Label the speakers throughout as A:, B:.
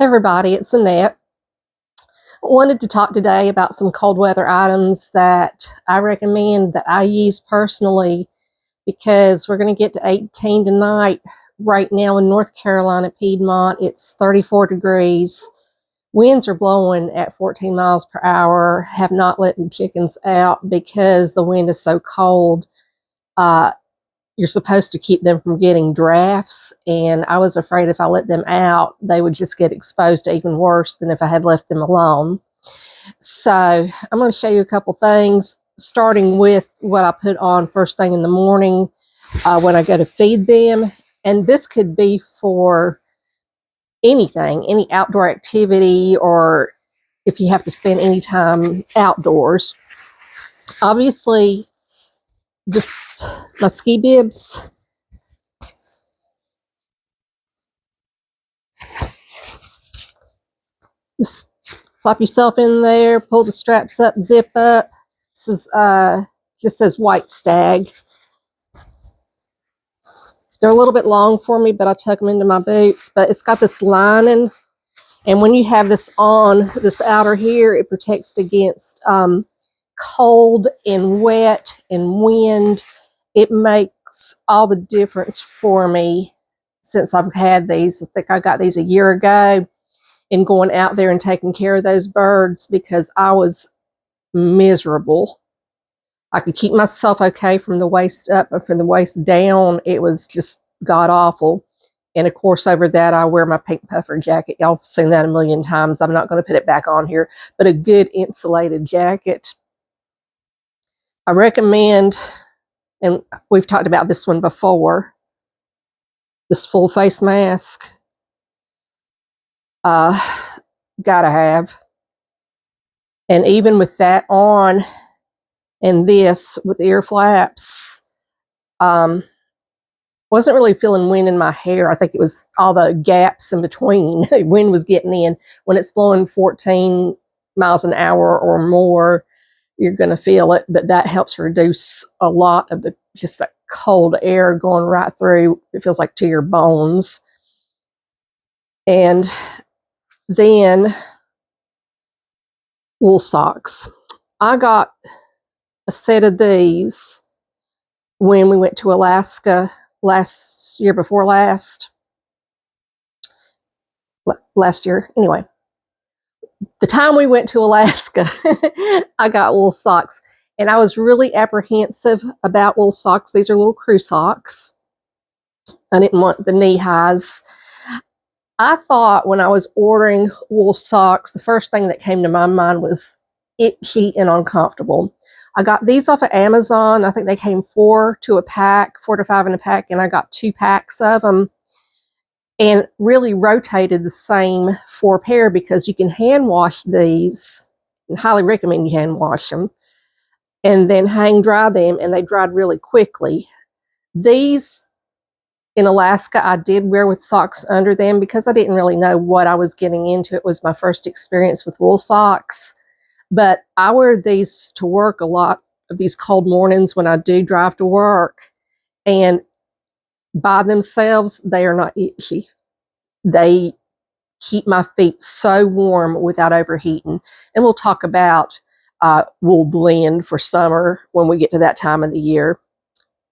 A: Everybody, it's Annette. I wanted to talk today about some cold weather items that I recommend that I use personally because we're going to get to 18 tonight. Right now in North Carolina, Piedmont, it's 34 degrees. Winds are blowing at 14 miles per hour. Have not let the chickens out because the wind is so cold. You're supposed to keep them from getting drafts, and I was afraid if I let them out, they would just get exposed to even worse than if I had left them alone. So I'm going to show you a couple things, starting with what I put on first thing in the morning when I go to feed them. And this could be for anything, any outdoor activity, or if you have to spend any time outdoors. Obviously, just my ski bibs. Just plop yourself in there, pull the straps up, zip up. This is just says White Stag. They're a little bit long for me, but I tuck them into my boots. But it's got this lining, and when you have this on, this outer here, it protects against cold and wet and wind. It makes all the difference for me since I've had these. I think I got these a year ago, and going out there and taking care of those birds because I was miserable. I could keep myself okay from the waist up, but from the waist down, it was just god awful. And of course, over that, I wear my pink puffer jacket. Y'all have seen that a million times. I'm not going to put it back on here, but a good insulated jacket. I recommend, and we've talked about this one before, this full face mask. Gotta have. And even with that on and this with ear flaps, wasn't really feeling wind in my hair. I think it was all the gaps in between. Wind was getting in. When it's blowing 14 miles an hour or more, you're going to feel it, but that helps reduce a lot of just that cold air going right through. It feels like to your bones. And then wool socks. I got a set of these when we went to Alaska last year. Anyway, the time we went to Alaska, I got wool socks, and I was really apprehensive about wool socks. These are little crew socks. I didn't want the knee highs. I thought when I was ordering wool socks, the first thing that came to my mind was itchy and uncomfortable. I got these off of Amazon. I think they came 4 to five in a pack, and I got 2 packs of them and really rotated the same 4 pair because you can hand wash these, and highly recommend you hand wash them, and then hang dry them, and they dried really quickly. These in Alaska, I did wear with socks under them because I didn't really know what I was getting into. It was my first experience with wool socks. But I wear these to work a lot of these cold mornings when I do drive to work. And by themselves, they are not itchy. They keep my feet so warm without overheating. And we'll talk about wool blend for summer when we get to that time of the year.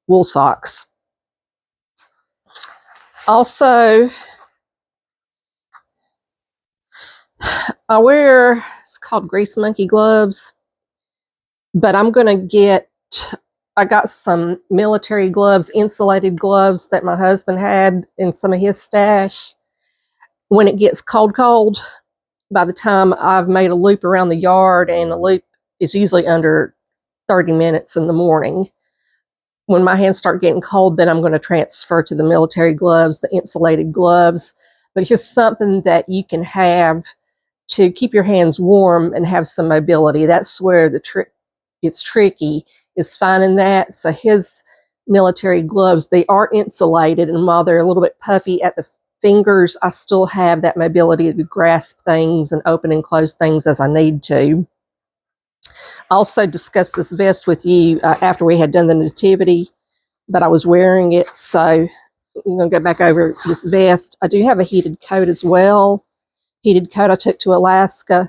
A: Wool socks. Also, I wear, it's called grease monkey gloves, but I'm going to I got some military gloves, insulated gloves that my husband had in some of his stash. When it gets cold, by the time I've made a loop around the yard, and the loop is usually under 30 minutes in the morning, when my hands start getting cold, then I'm going to transfer to the military gloves, the insulated gloves. But it's just something that you can have to keep your hands warm and have some mobility. That's where it's tricky, is finding that. So his military gloves, they are insulated, and while they're a little bit puffy at the fingers, I still have that mobility to grasp things and open and close things as I need to. I also discussed this vest with you after we had done the nativity, but I was wearing it, so I'm going to go back over this vest. I do have a heated coat as well. heated coat I took to Alaska.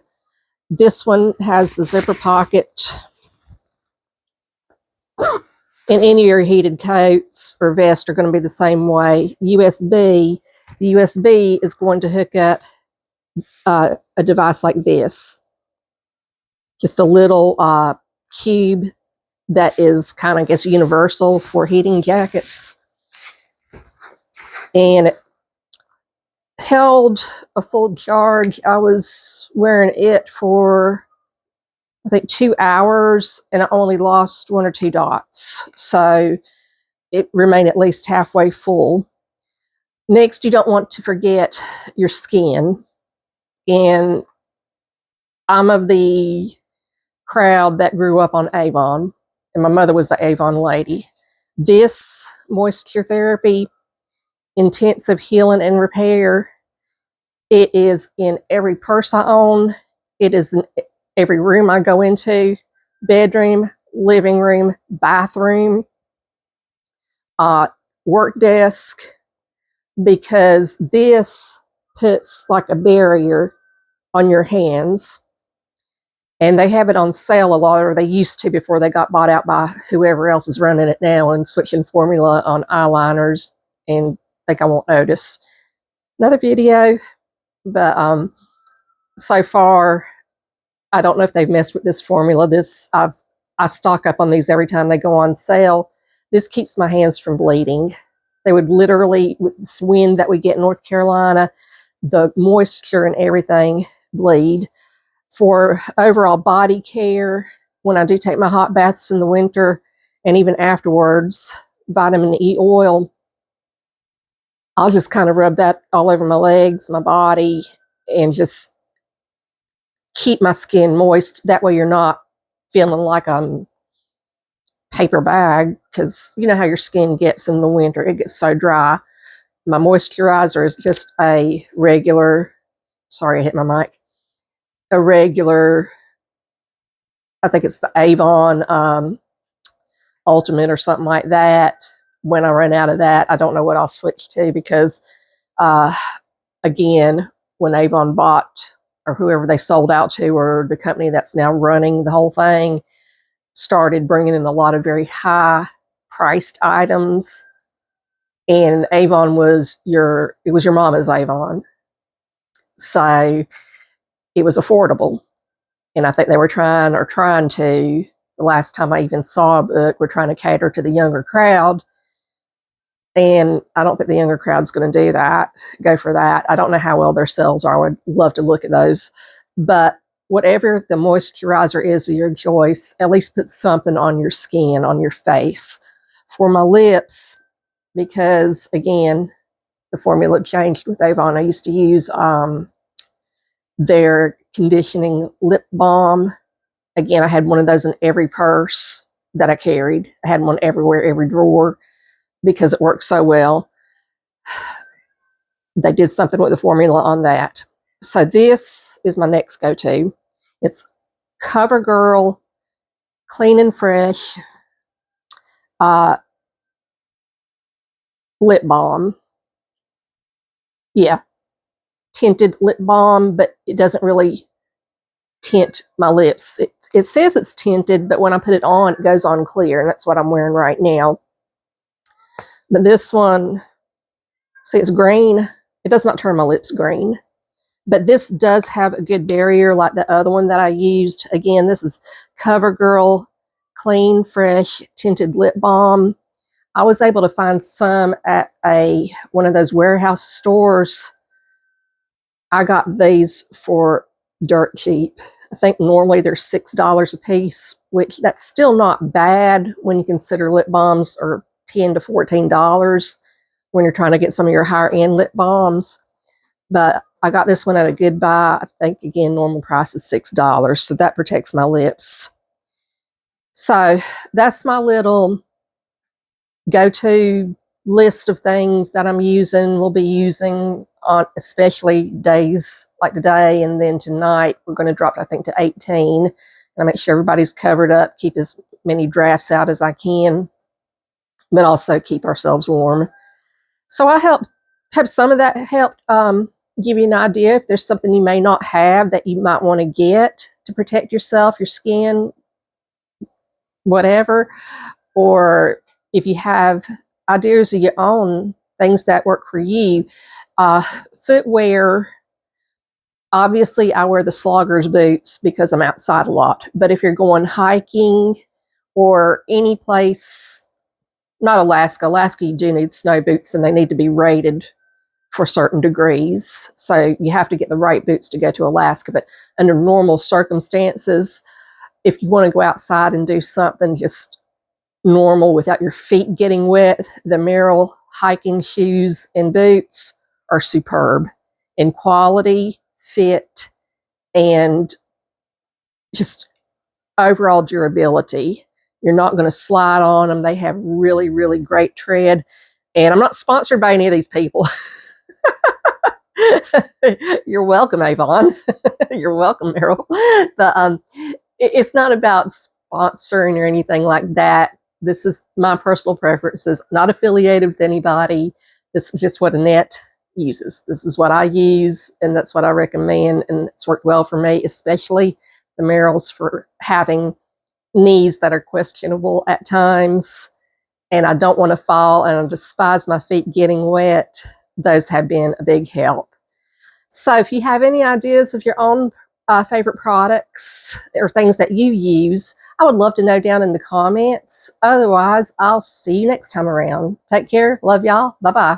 A: This one has the zipper pocket. And any of your heated coats or vests are going to be the same way. USB, the USB is going to hook up a device like this. Just a little cube that is kind of, I guess, universal for heating jackets. And it held a full charge. I was wearing it for, I think, 2 hours, and I only lost 1 or 2 dots. So it remained at least halfway full. Next, you don't want to forget your skin. And I'm of the crowd that grew up on Avon, and my mother was the Avon lady. This moisture therapy, intensive healing and repair, it is in every purse I own. It is in every room I go into, bedroom, living room, bathroom, work desk, because this puts like a barrier on your hands. And they have it on sale a lot, or they used to before they got bought out by whoever else is running it now and switching formula on eyeliners, and I think I won't notice. Another video, but so far, I don't know if they've messed with this formula. I stock up on these every time they go on sale. This keeps my hands from bleeding. They would literally, with this wind that we get in North Carolina, the moisture and everything, bleed. For overall body care, when I do take my hot baths in the winter, and even afterwards, vitamin E oil, I'll just kind of rub that all over my legs, my body, and just keep my skin moist. That way you're not feeling like I'm paper bag, because you know how your skin gets in the winter. It gets so dry. My moisturizer is just a regular, sorry I hit my mic, a regular, I think it's the Avon Ultimate or something like that. When I run out of that, I don't know what I'll switch to, because again, when Avon bought, or whoever they sold out to, or the company that's now running the whole thing, started bringing in a lot of very high priced items, and Avon was your mama's Avon. So it was affordable. And I think they were trying to, the last time I even saw a book, we're trying to cater to the younger crowd. And I don't think the younger crowd's going to do that, go for that. I don't know how well their sales are. I would love to look at those. But whatever the moisturizer is of your choice, at least put something on your skin, on your face. For my lips, because again, the formula changed with Avon. I used to use their conditioning lip balm. Again, I had one of those in every purse that I carried. I had one everywhere, every drawer, because it worked so well. They did something with the formula on that. So this is my next go-to. It's CoverGirl Clean and Fresh lip balm. Yeah, tinted lip balm, but it doesn't really tint my lips. It says it's tinted, but when I put it on, it goes on clear, and that's what I'm wearing right now. But this one, see, it's green. It does not turn my lips green. But this does have a good barrier like the other one that I used. Again, this is CoverGirl Clean Fresh Tinted Lip Balm. I was able to find some at one of those warehouse stores. I got these for dirt cheap. I think normally they're $6 a piece, which that's still not bad when you consider lip balms are $10 to $14 when you're trying to get some of your higher end lip balms. But I got this one at a good buy. I think, again, normal price is $6, so that protects my lips. So that's my little go-to list of things that I'm using, will be using on especially days like today, and then tonight we're going to drop, I think, to 18. And I make sure everybody's covered up, keep as many drafts out as I can, but also keep ourselves warm. So I hope some of that helped give you an idea if there's something you may not have that you might want to get to protect yourself, your skin, whatever. Or if you have ideas of your own, things that work for you. Footwear, obviously I wear the sloggers boots because I'm outside a lot. But if you're going hiking or any place, not Alaska, you do need snow boots and they need to be rated for certain degrees. So you have to get the right boots to go to Alaska. But under normal circumstances, if you want to go outside and do something just normal without your feet getting wet, the Merrell hiking shoes and boots are superb in quality, fit, and just overall durability. You're not going to slide on them. They have really, really great tread. And I'm not sponsored by any of these people. You're welcome, Avon. You're welcome, Merrell. But it's not about sponsoring or anything like that. This is my personal preferences, not affiliated with anybody. This is just what Annette uses. This is what I use, and that's what I recommend, and it's worked well for me, especially the Merrells for having knees that are questionable at times, and I don't want to fall, and I despise my feet getting wet. Those have been a big help. So if you have any ideas of your own favorite products or things that you use, I would love to know down in the comments. Otherwise, I'll see you next time around. Take care. Love y'all. Bye-bye.